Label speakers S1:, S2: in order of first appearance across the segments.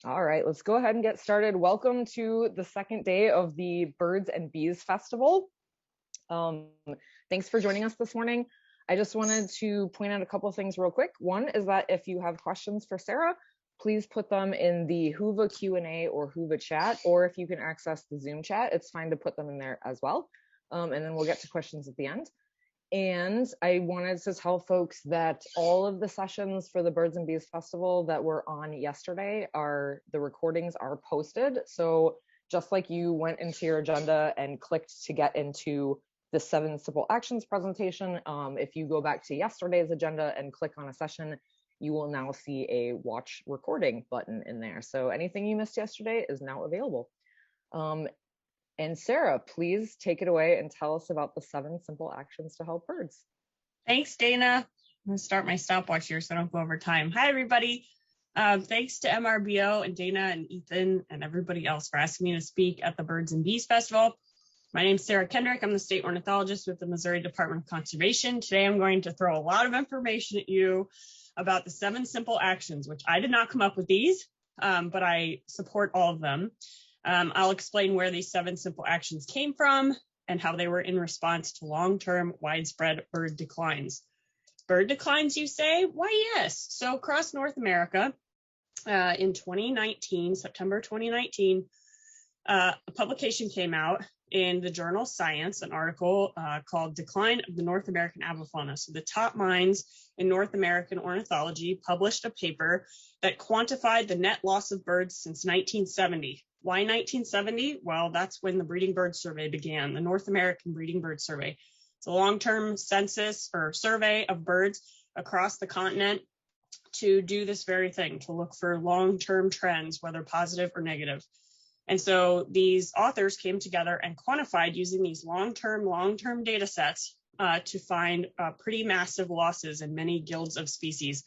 S1: All right, let's go ahead and get started. Welcome to the second day of the Birds and Bees Festival. Thanks for joining us this morning. I just wanted to point out a couple things real quick. One is that if you have questions for Sarah, please put them in the Whova Q&A or Whova chat, or if you can access the Zoom chat, it's fine to put them in there as well. And then we'll get to questions at the end. And I wanted to tell folks that all of the sessions for the Birds and Bees Festival that were on yesterday the recordings are posted. So just like you went into your agenda and clicked to get into the 7 simple actions presentation, if you go back to yesterday's agenda and click on a session, you will now see a watch recording button in there. So anything you missed yesterday is now available. And Sarah, please take it away and tell us about the 7 simple actions to help birds.
S2: Thanks, Dana. I'm going to start my stopwatch here so I don't go over time. Hi, everybody. Thanks to MRBO and Dana and Ethan and everybody else for asking me to speak at the Birds and Bees Festival. My name is Sarah Kendrick. I'm the state ornithologist with the Missouri Department of Conservation. Today, I'm going to throw a lot of information at you about the 7 simple actions, which I did not come up with these, but I support all of them. I'll explain where these 7 simple actions came from and how they were in response to long-term widespread bird declines. Bird declines, you say? Why, yes. So across North America, in 2019, September 2019, a publication came out in the journal Science, an article called Decline of the North American Avifauna. So the top minds in North American ornithology published a paper that quantified the net loss of birds since 1970. Why 1970? Well, that's when the Breeding Bird Survey began, the North American Breeding Bird Survey. It's a long-term census or survey of birds across the continent to do this very thing, to look for long-term trends, whether positive or negative. And so these authors came together and quantified using these long-term data sets to find pretty massive losses in many guilds of species.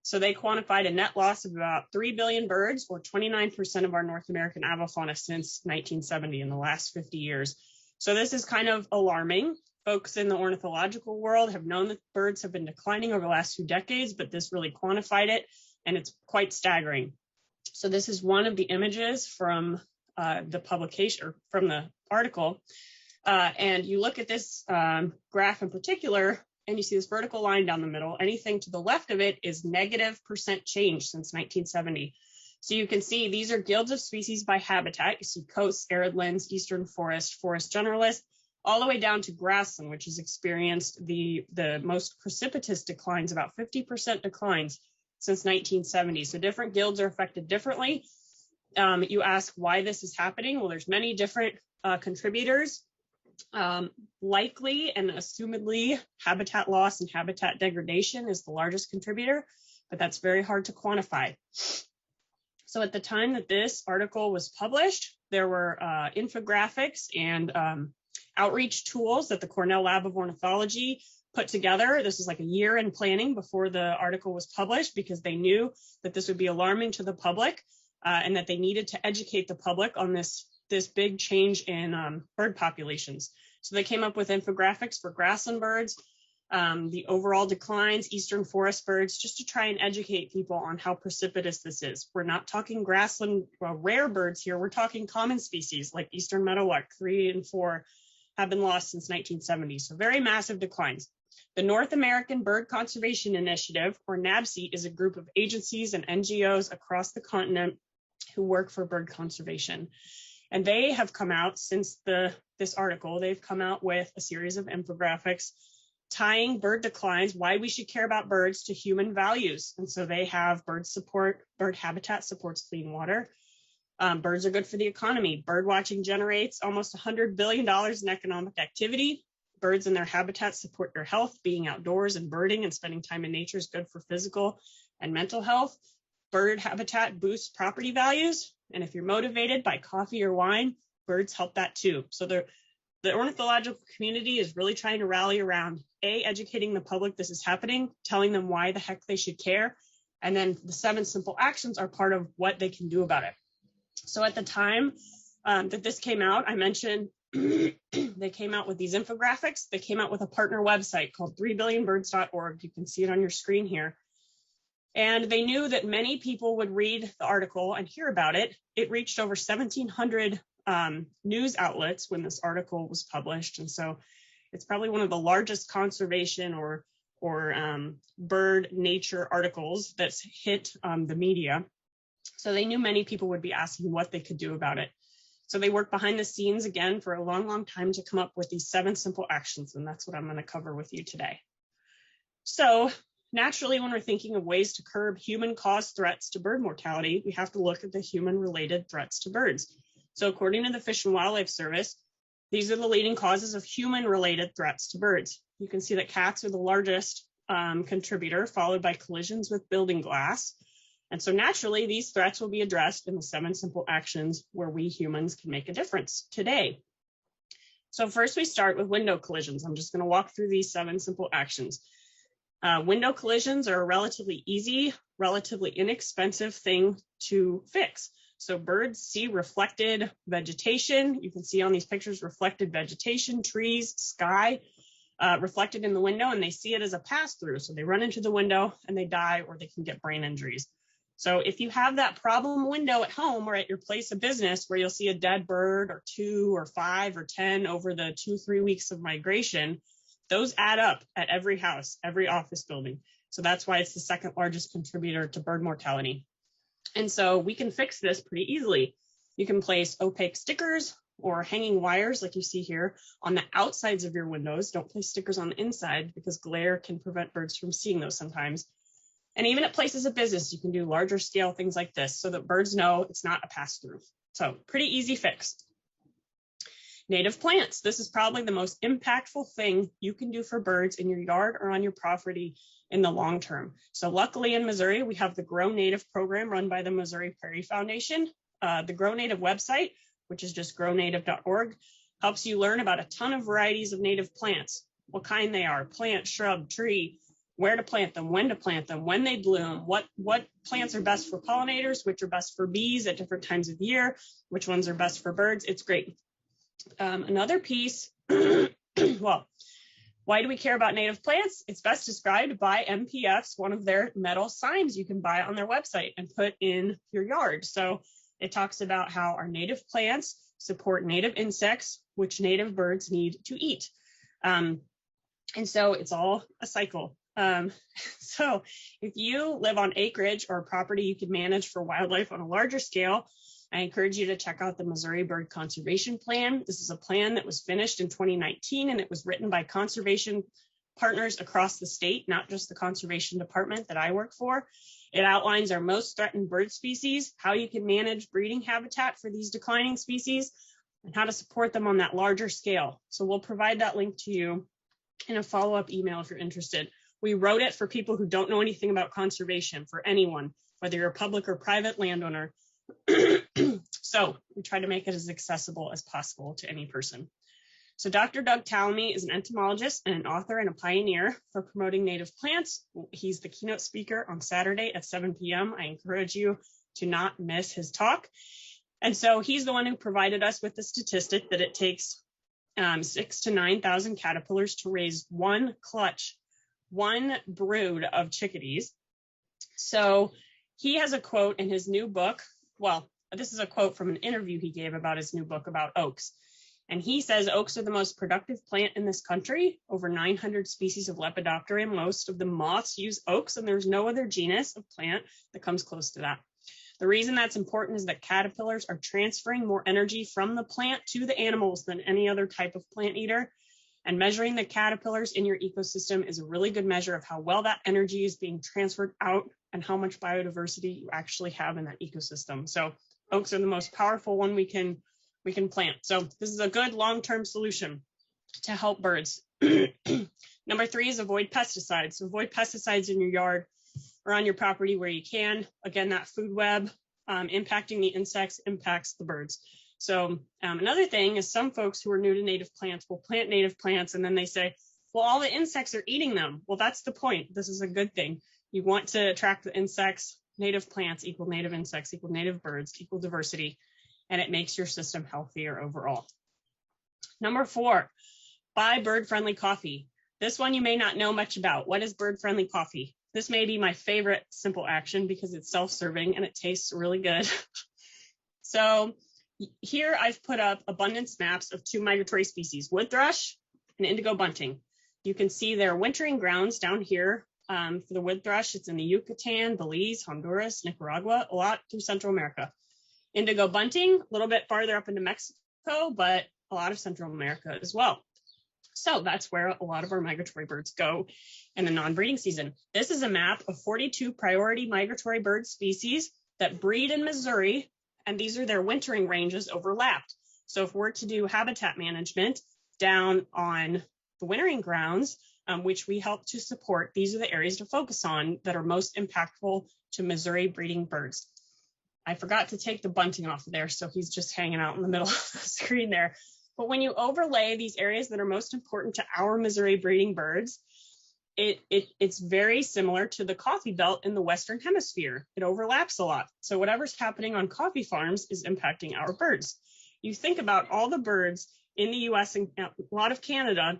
S2: So they quantified a net loss of about 3 billion birds, or 29% of our North American avifauna since 1970, in the last 50 years. So this is kind of alarming. Folks in the ornithological world have known that birds have been declining over the last few decades, but this really quantified it, and it's quite staggering. So this is one of the images from the publication, or from the article, and you look at this graph in particular, and you see this vertical line down the middle. Anything to the left of it is -% change since 1970. So you can see these are guilds of species by habitat. You see coasts, arid lands, eastern forest, forest generalist, all the way down to grassland, which has experienced the most precipitous declines, about 50% declines since 1970. So different guilds are affected differently. You ask why this is happening. Well, there's many different contributors. Likely and assumedly, habitat loss and habitat degradation is the largest contributor, but that's very hard to quantify. So at the time that this article was published, there were infographics and outreach tools that the Cornell Lab of Ornithology put together. This is like a year in planning before the article was published, because they knew that this would be alarming to the public and that they needed to educate the public on this big change in bird populations. So they came up with infographics for grassland birds, the overall declines, eastern forest birds, just to try and educate people on how precipitous this is. We're not talking grassland rare birds here. We're talking common species like eastern meadowlark, 3 and 4 have been lost since 1970. So very massive declines. The North American Bird Conservation Initiative, or NABC, is a group of agencies and NGOs across the continent who work for bird conservation. And they have come out since this article, they've come out with a series of infographics tying bird declines, why we should care about birds, to human values. And so they have bird habitat supports clean water. Birds are good for the economy. Bird watching generates almost $100 billion in economic activity. Birds and their habitats support your health. Being outdoors and birding and spending time in nature is good for physical and mental health. Bird habitat boosts property values. And if you're motivated by coffee or wine, birds help that too. So the ornithological community is really trying to rally around educating the public this is happening, telling them why the heck they should care. And then the 7 simple actions are part of what they can do about it. So at the time that this came out, I mentioned they came out with these infographics. They came out with a partner website called 3billionbirds.org. You can see it on your screen here. And they knew that many people would read the article and hear about it. It reached over 1,700 news outlets when this article was published. And so it's probably one of the largest conservation or bird nature articles that's hit the media. So they knew many people would be asking what they could do about it. So they worked behind the scenes again for a long, long time to come up with these 7 simple actions. And that's what I'm going to cover with you today. So naturally, when we're thinking of ways to curb human-caused threats to bird mortality, we have to look at the human-related threats to birds. So according to the Fish and Wildlife Service, these are the leading causes of human-related threats to birds. You can see that cats are the largest contributor, followed by collisions with building glass. And so naturally, these threats will be addressed in the 7 simple actions where we humans can make a difference today. So first we start with window collisions. I'm just going to walk through these 7 simple actions. Window collisions are a relatively easy, relatively inexpensive thing to fix. So birds see reflected vegetation. You can see on these pictures reflected vegetation, trees, sky, reflected in the window, and they see it as a pass-through. So they run into the window and they die, or they can get brain injuries. So if you have that problem window at home or at your place of business where you'll see a dead bird or 2 or 5 or 10 over the 2-3 weeks of migration, those add up at every house, every office building. So that's why it's the 2nd largest contributor to bird mortality. And so we can fix this pretty easily. You can place opaque stickers or hanging wires like you see here on the outsides of your windows. Don't place stickers on the inside because glare can prevent birds from seeing those sometimes. And even at places of business, you can do larger scale things like this so that birds know it's not a pass-through. So pretty easy fix. Native plants. This is probably the most impactful thing you can do for birds in your yard or on your property in the long term. So luckily in Missouri, we have the Grow Native program run by the Missouri Prairie Foundation. The Grow Native website, which is just grownative.org, helps you learn about a ton of varieties of native plants, what kind they are, plant, shrub, tree, where to plant them, when they bloom, what plants are best for pollinators, which are best for bees at different times of year, which ones are best for birds. It's great. Another piece, well, why do we care about native plants? It's best described by MPF's, one of their metal signs you can buy on their website and put in your yard. So it talks about how our native plants support native insects, which native birds need to eat. And so it's all a cycle. So if you live on acreage or property you can manage for wildlife on a larger scale, I encourage you to check out the Missouri Bird Conservation Plan. This is a plan that was finished in 2019, and it was written by conservation partners across the state, not just the conservation department that I work for. It outlines our most threatened bird species, how you can manage breeding habitat for these declining species, and how to support them on that larger scale. So we'll provide that link to you in a follow-up email if you're interested. We wrote it for people who don't know anything about conservation, for anyone, whether you're a public or private landowner. So we try to make it as accessible as possible to any person. So Dr. Doug Tallamy is an entomologist and an author and a pioneer for promoting native plants. He's the keynote speaker on Saturday at 7 p.m. I encourage you to not miss his talk. And so he's the one who provided us with the statistic that it takes 6,000 to 9,000 caterpillars to raise one brood of chickadees. So he has a quote in his new book. Well, this is a quote from an interview he gave about his new book about oaks. And he says oaks are the most productive plant in this country, over 900 species of Lepidoptera. Most of the moths use oaks, and there's no other genus of plant that comes close to that. The reason that's important is that caterpillars are transferring more energy from the plant to the animals than any other type of plant eater. And measuring the caterpillars in your ecosystem is a really good measure of how well that energy is being transferred out and how much biodiversity you actually have in that ecosystem. So oaks are the most powerful one we can plant. So this is a good long-term solution to help birds. Number 3 is avoid pesticides. So avoid pesticides in your yard or on your property where you can. Again, that food web impacting the insects impacts the birds. So another thing is some folks who are new to native plants will plant native plants and then they say, well, all the insects are eating them. Well, that's the point. This is a good thing. You want to attract the insects. Native plants equal native insects equal native birds equal diversity, and it makes your system healthier overall. Number 4, buy bird-friendly coffee. This one you may not know much about. What is bird-friendly coffee? This may be my favorite simple action because it's self-serving and it tastes really good. So here I've put up abundance maps of 2 migratory species, wood thrush and indigo bunting. You can see their wintering grounds down here. For the wood thrush, it's in the Yucatan, Belize, Honduras, Nicaragua, a lot through Central America. Indigo bunting, a little bit farther up into Mexico, but a lot of Central America as well. So that's where a lot of our migratory birds go in the non-breeding season. This is a map of 42 priority migratory bird species that breed in Missouri, and these are their wintering ranges overlapped. So if we're to do habitat management down on the wintering grounds, which we help to support, these are the areas to focus on that are most impactful to Missouri breeding birds. I forgot to take the bunting off of there, so he's just hanging out in the middle of the screen there. But when you overlay these areas that are most important to our Missouri breeding birds, it's very similar to the coffee belt in the Western Hemisphere. It overlaps a lot. So whatever's happening on coffee farms is impacting our birds. You think about all the birds in the US and a lot of Canada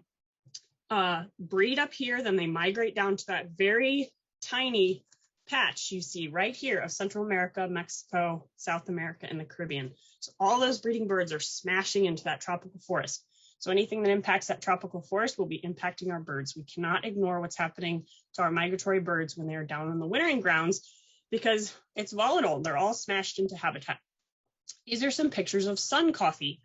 S2: breed up here, then they migrate down to that very tiny patch you see right here of Central America, Mexico, South America, and the Caribbean. So all those breeding birds are smashing into that tropical forest. So anything that impacts that tropical forest will be impacting our birds. We cannot ignore what's happening to our migratory birds when they're down on the wintering grounds because it's volatile. They're all smashed into habitat. These are some pictures of sun coffee.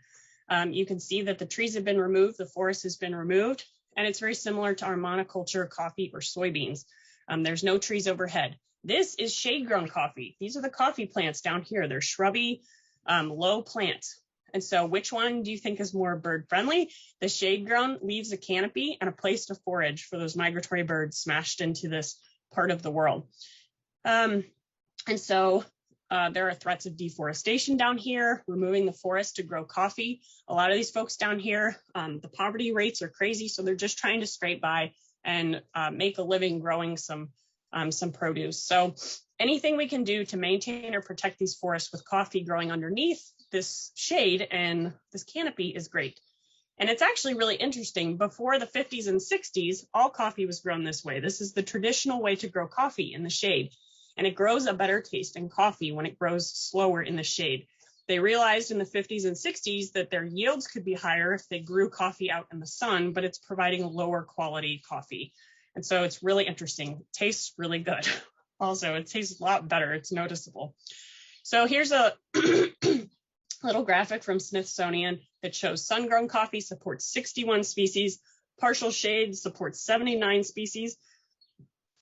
S2: You can see that the trees have been removed, the forest has been removed, and it's very similar to our monoculture coffee or soybeans. There's no trees overhead. This is shade-grown coffee. These are the coffee plants down here. They're shrubby, low plants. And so which one do you think is more bird-friendly? The shade-grown leaves a canopy and a place to forage for those migratory birds smashed into this part of the world. And so there are threats of deforestation down here, removing the forest to grow coffee. A lot of these folks down here, the poverty rates are crazy, so they're just trying to scrape by and make a living growing some produce. So anything we can do to maintain or protect these forests with coffee growing underneath this shade and this canopy is great. And it's actually really interesting. Before the 50s and 60s, all coffee was grown this way. This is the traditional way to grow coffee in the shade. And it grows a better taste in coffee when it grows slower in the shade. They realized in the 50s and 60s that their yields could be higher if they grew coffee out in the sun, but it's providing lower quality coffee. And so it's really interesting. It tastes really good. Also, it tastes a lot better. It's noticeable. So here's a little graphic from Smithsonian that shows sun-grown coffee supports 61 species, partial shade supports 79 species,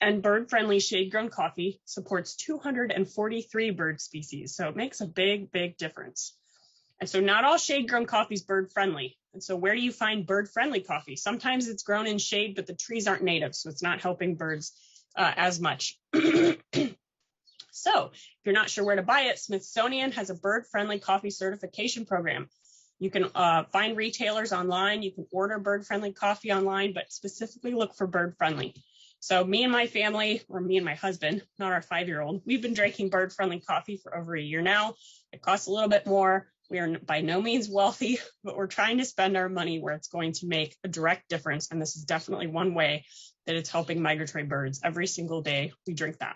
S2: and bird-friendly shade-grown coffee supports 243 bird species. So it makes a big, big difference. And so not all shade-grown coffee is bird-friendly. And so where do you find bird-friendly coffee? Sometimes it's grown in shade, but the trees aren't native, so it's not helping birds as much. So if you're not sure where to buy it, Smithsonian has a bird-friendly coffee certification program. You can find retailers online. You can order bird-friendly coffee online, but specifically look for bird-friendly. So me and my family, or me and my husband, not our 5-year-old, we've been drinking bird-friendly coffee for over a year now. It costs a little bit more. We are by no means wealthy, but we're trying to spend our money where it's going to make a direct difference. And this is definitely one way that it's helping migratory birds. Every single day we drink that.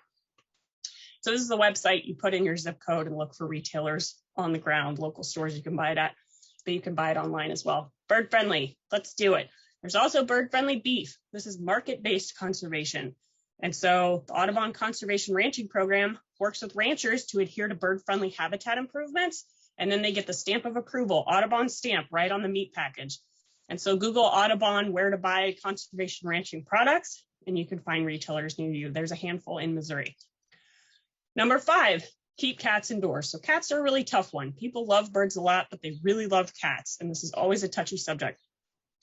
S2: So this is the website. You put in your zip code and look for retailers on the ground, local stores you can buy it at, but you can buy it online as well. Bird friendly, let's do it. There's also bird friendly beef. This is market-based conservation. And so the Audubon Conservation Ranching Program works with ranchers to adhere to bird friendly habitat improvements. And then they get the stamp of approval, Audubon stamp, right on the meat package. And so Google Audubon, where to buy conservation ranching products, and you can find retailers near you. There's a handful in Missouri. Number 5, keep cats indoors. So cats are a really tough one. People love birds a lot, but they really love cats. And this is always a touchy subject.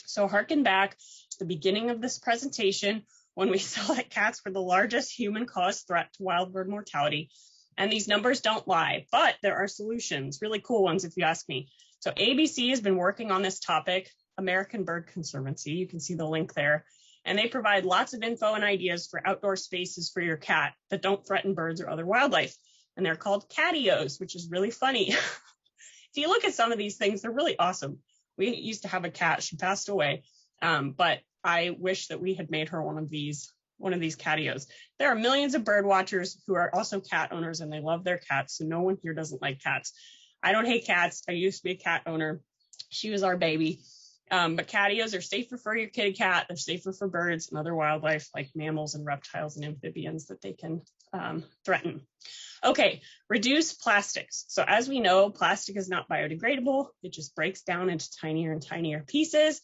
S2: So harken back to the beginning of this presentation when we saw that cats were the largest human-caused threat to wild bird mortality. And these numbers don't lie, but there are solutions, really cool ones if you ask me. So ABC has been working on this topic, American Bird Conservancy. You can see the link there. And they provide lots of info and ideas for outdoor spaces for your cat that don't threaten birds or other wildlife. And they're called catios, which is really funny. If you look at some of these things, they're really awesome. We used to have a cat. She passed away. But I wish that we had made her one of these one of these catios. There are millions of bird watchers who are also cat owners, and they love their cats. So no one here doesn't like cats. I don't hate cats. I used to be a cat owner. She was our baby. But catios are safer for your kitty cat. They're safer for birds and other wildlife like mammals and reptiles and amphibians that they can threaten. Okay, reduce plastics. So as we know, plastic is not biodegradable. It just breaks down into tinier and tinier pieces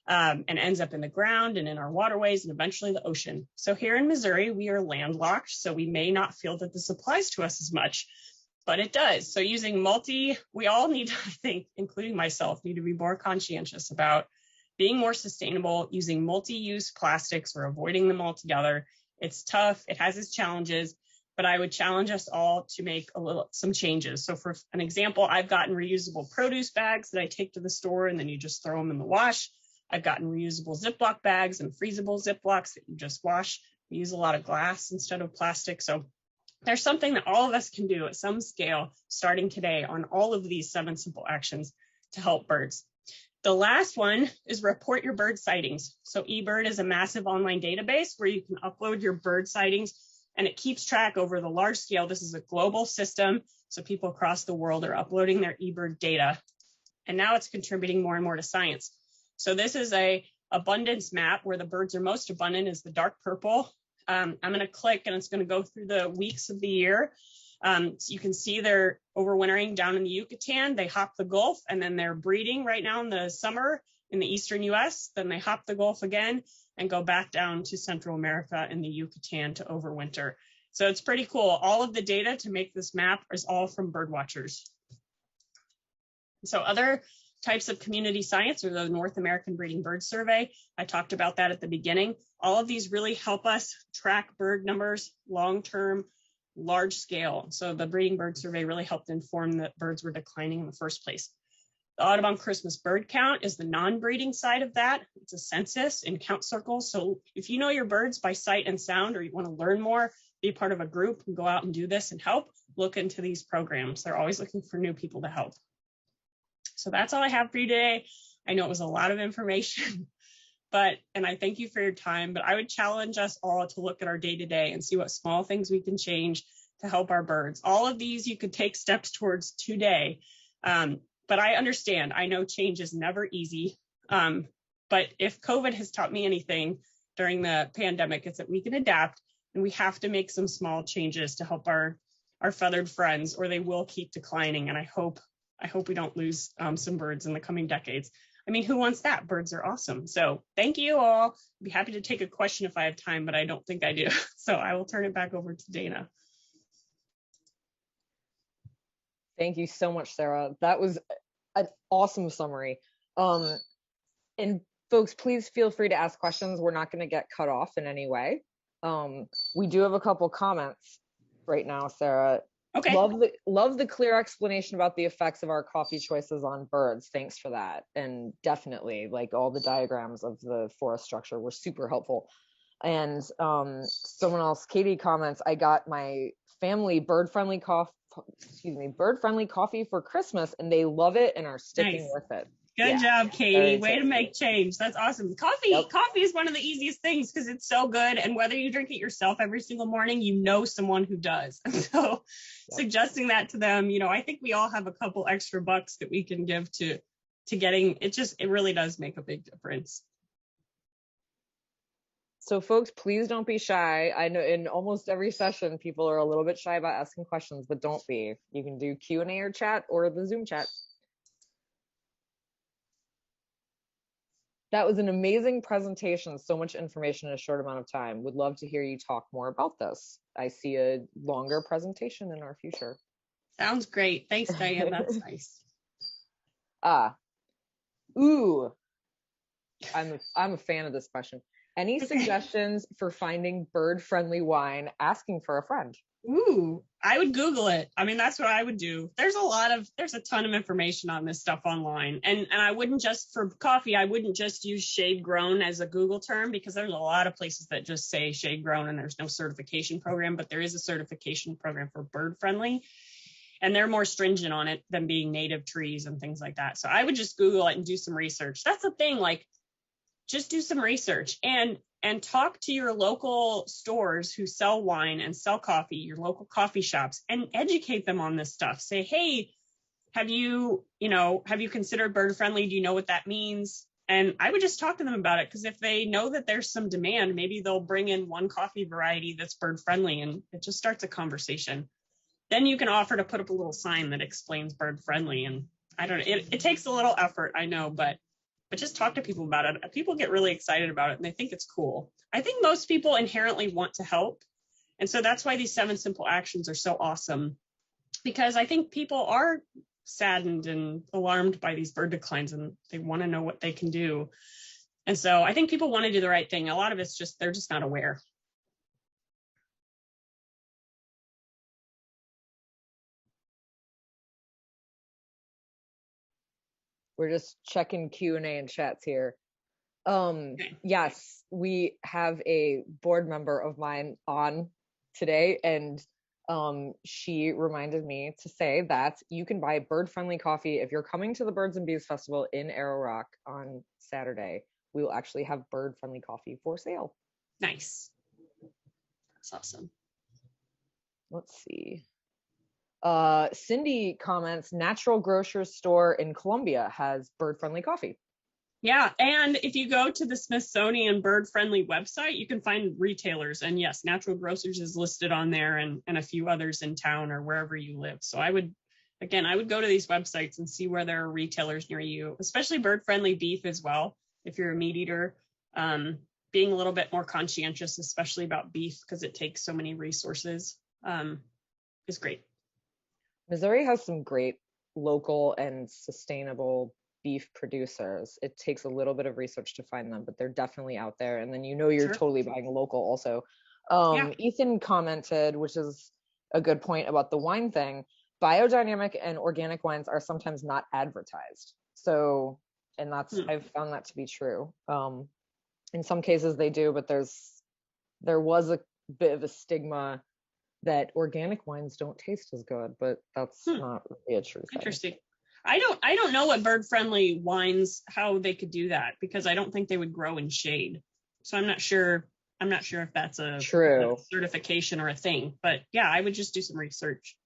S2: and ends up in the ground and in our waterways and eventually the ocean. So here in Missouri, we are landlocked, so we may not feel that this applies to us as much, but it does. So we all need to, I think, including myself, need to be more conscientious about being more sustainable, using multi-use plastics or avoiding them altogether. It's tough, it has its challenges, but I would challenge us all to make some changes. So for an example, I've gotten reusable produce bags that I take to the store and then you just throw them in the wash. I've gotten reusable Ziploc bags and freezable Ziplocs that you just wash. We use a lot of glass instead of plastic. So there's something that all of us can do at some scale starting today on all of these 7 simple actions to help birds. The last one is report your bird sightings. So eBird is a massive online database where you can upload your bird sightings and it keeps track over the large scale. This is a global system. So people across the world are uploading their eBird data. And now it's contributing more and more to science. So this is a abundance map where the birds are most abundant is the dark purple. I'm going to click and it's going to go through the weeks of the year. So you can see they're overwintering down in the Yucatan. They hop the Gulf and then they're breeding right now in the summer in the eastern US. Then they hop the Gulf again and go back down to Central America in the Yucatan to overwinter. So it's pretty cool. All of the data to make this map is all from bird watchers. So other types of community science or the North American Breeding Bird Survey. I talked about that at the beginning. All of these really help us track bird numbers long-term, large scale. So the Breeding Bird Survey really helped inform that birds were declining in the first place. The Audubon Christmas bird count is the non-breeding side of that. It's a census in count circles. So if you know your birds by sight and sound, or you want to learn more, be part of a group and go out and do this and help, look into these programs. They're always looking for new people to help. So that's all I have for you today. I know it was a lot of information, and I thank you for your time, but I would challenge us all to look at our day-to-day and see what small things we can change to help our birds. All of these you could take steps towards today, but I understand. I know change is never easy, but if COVID has taught me anything during the pandemic, it's that we can adapt and we have to make some small changes to help our feathered friends, or they will keep declining. And I hope we don't lose some birds in the coming decades. I mean, who wants that? Birds are awesome. So thank you all. I'd be happy to take a question if I have time, but I don't think I do. So I will turn it back over to Dana.
S1: Thank you so much, Sarah. That was an awesome summary. And folks, please feel free to ask questions. We're not going to get cut off in any way. We do have a couple comments right now, Sarah.
S2: Okay.
S1: Love the clear explanation about the effects of our coffee choices on birds. Thanks for that. And definitely, like, all the diagrams of the forest structure were super helpful. And someone else, Katie, comments, I got my family bird-friendly coffee for Christmas, and they love it and are sticking with it.
S2: Good job, Katie. Way to make change. That's awesome. Coffee is one of the easiest things because it's so good. And whether you drink it yourself every single morning, you know someone who does. So suggesting that to them, I think we all have a couple extra bucks that we can give to getting it. It really does make a big difference.
S1: So folks, please don't be shy. I know in almost every session, people are a little bit shy about asking questions, but don't be. You can do Q&A or chat or the Zoom chat. That was an amazing presentation. So much information in a short amount of time. Would love to hear you talk more about this. I see a longer presentation in our future.
S2: Sounds great. Thanks, Diane. That's nice.
S1: I'm a fan of this question. Any suggestions for finding bird-friendly wine? Asking for a friend.
S2: Ooh, I would Google it. I mean, that's what I would do. There's a ton of information on this stuff online. And I wouldn't just, for coffee, I wouldn't just use shade grown as a Google term, because there's a lot of places that just say shade grown and there's no certification program, but there is a certification program for bird friendly. And they're more stringent on it than being native trees and things like that. So I would just Google it and do some research. That's the thing, like, just do some research and talk to your local stores who sell wine and sell coffee, your local coffee shops, and educate them on this stuff. Say, hey, have you considered bird friendly? Do you know what that means? And I would just talk to them about it, because if they know that there's some demand, maybe they'll bring in one coffee variety that's bird friendly, and it just starts a conversation. Then you can offer to put up a little sign that explains bird friendly. And I don't know, it takes a little effort, I know, but just talk to people about it. People get really excited about it and they think it's cool. I think most people inherently want to help. And so that's why these 7 simple actions are so awesome, because I think people are saddened and alarmed by these bird declines and they want to know what they can do. And so I think people want to do the right thing. A lot of it's just, they're just not aware.
S1: We're just checking Q&A and chats here.
S2: Okay.
S1: Yes, we have a board member of mine on today, and she reminded me to say that you can buy bird-friendly coffee if you're coming to the Birds and Bees Festival in Arrow Rock on Saturday. We will actually have bird-friendly coffee for sale.
S2: Nice. That's awesome.
S1: Let's see. Cindy comments, Natural Grocers Store in Columbia has bird-friendly coffee.
S2: Yeah, and if you go to the Smithsonian bird-friendly website, you can find retailers. And yes, Natural Grocers is listed on there, and a few others in town or wherever you live. So I would go to these websites and see where there are retailers near you, especially bird-friendly beef as well. If you're a meat eater, being a little bit more conscientious, especially about beef, because it takes so many resources, is great.
S1: Missouri has some great local and sustainable beef producers. It takes a little bit of research to find them, but they're definitely out there. And then you're
S2: Sure.
S1: totally buying local also.
S2: Yeah.
S1: Ethan commented, which is a good point about the wine thing, biodynamic and organic wines are sometimes not advertised. So, and I've found that to be true. In some cases they do, but there was a bit of a stigma that organic wines don't taste as good, but that's not really a true thing.
S2: Interesting. I don't know what bird-friendly wines, how they could do that, because I don't think they would grow in shade. So I'm not sure if that's a certification or a thing. But yeah, I would just do some research.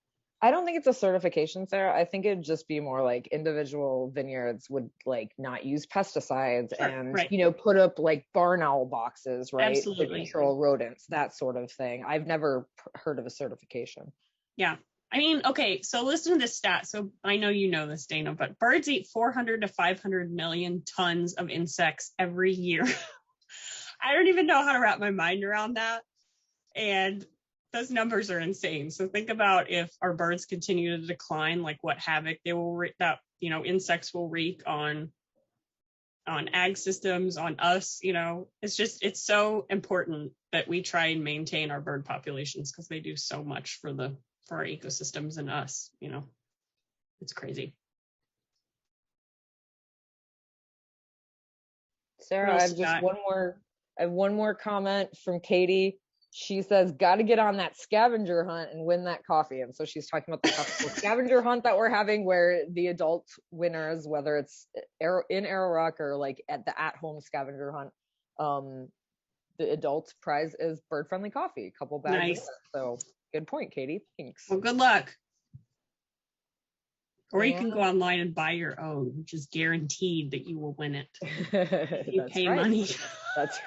S1: I don't think it's a certification, Sarah. I think it'd just be more like individual vineyards would like not use pesticides and put up like barn owl boxes, right?
S2: Absolutely.
S1: To control rodents, that sort of thing. I've never heard of a certification.
S2: Yeah. I mean, okay, so listen to this stat. So I know you know this, Dana, but birds eat 400 to 500 million tons of insects every year. I don't even know how to wrap my mind around that. And those numbers are insane. So think about if our birds continue to decline, like what havoc they will insects will wreak on ag systems, on us. It's so important that we try and maintain our bird populations, because they do so much for our ecosystems and us. It's crazy.
S1: Sarah, I have one more comment from Katie. She says, got to get on that scavenger hunt and win that coffee. And so she's talking about the scavenger hunt that we're having, where the adult winners, whether it's in Arrow Rock or like at the at-home scavenger hunt, the adult prize is bird-friendly coffee, a couple bags.
S2: Nice.
S1: So good point, Katie. Thanks.
S2: Well, good luck. Or you can go online and buy your own, which is guaranteed that you will win it. If you pay money.
S1: That's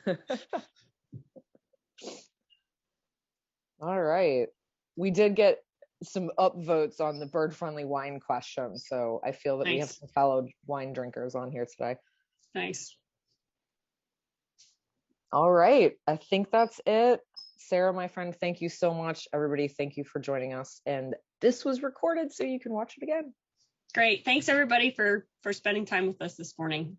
S1: right. All right. We did get some upvotes on the bird-friendly wine question, so I feel that we have some fellow wine drinkers on here today.
S2: Nice.
S1: All right. I think that's it. Sarah, my friend, thank you so much. Everybody, thank you for joining us. And this was recorded so you can watch it again.
S2: Great. Thanks, everybody, for spending time with us this morning.